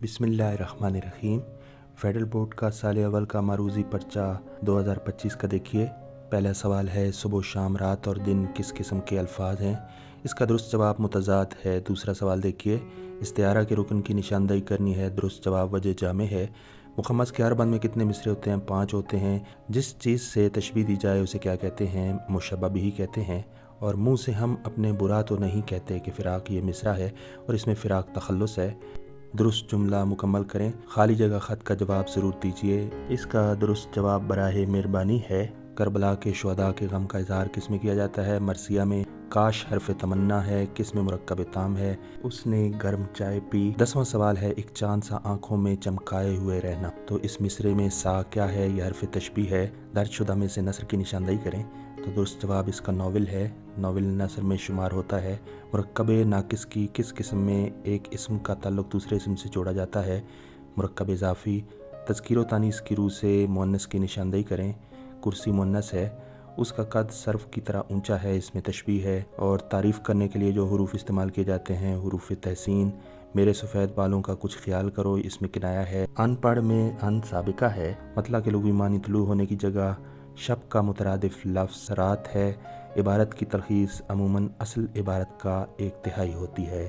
बिस्मिल्लाहिर्रहमानिर्रहीम। Federal board का साल अव्वल का मारूज़ी पर्चा 2025 का देखिए। पहला सवाल है, सुबह शाम रात और दिन किस किस्म के अल्फाज हैं? इसका दुरुस्त जवाब मुतज़ाद है। दूसरा सवाल देखिए, इस्तिआरा के रुकन की निशानदेही करनी है। दुरुस्त जवाब वजह जामे है। मुखम्मस के हर बंद में कितने मिसरे होते हैं? 5 होते हैं। जिस चीज़ से तशबीह दी जाए उसे क्या कहते हैं? मुशब्बह बिही कहते हैं। और मुंह से हम अपने बुरा तो नहीं कहते कि फ़िराक ये मिसरा है और इसमें फ़िराक तखल्लुस है। दुरुस्त जुमला मुकम्मल करें। खाली जगह ख़त का जवाब ज़रूर दीजिए। इसका दुरुस्त जवाब बराहे मेहरबानी है। करबला के शुहदा के गम का इज़हार किस में किया जाता है? मरसिया में। काश हरफ तमन्ना है, किस में मुरक्कब ताम है? उसने गर्म चाय पी। 10वां सवाल है, एक चांद सा आंखों में चमकाए हुए रहना। तो इस मिसरे में सा क्या है? यह हरफ तशबीह है। दर्जशुदा में से नस्र की निशानदेही करें। तो दुरुस्त जवाब इसका नावल है। नावल नस्र में शुमार होता है। मुरक्कब नाकिस की किस किस्म में एक इसम का ताल्लुक दूसरे इसम से जोड़ा जाता है? मुरक्कब इजाफ़ी। तज़कीर व तानीस की रूह से मुअन्नस की निशानदेही करें। कुर्सी मुअन्नस है, उसका कद सर्फ की तरह ऊंचा है, इसमें तशबीह है। और तारीफ़ करने के लिए जो हुरूफ इस्तेमाल किए जाते हैं, हुरूफ तहसीन। मेरे सफ़ेद बालों का कुछ ख्याल करो, इसमें किनाया है। अनपढ़ में अन साबिका है। मतला के लुग़वी मानी तुलू होने की जगह शब का मुतरादिफ लफ्ज़ रात है। इबारत की तलख़ीस अमूमन असल इबारत का 1/3 होती है।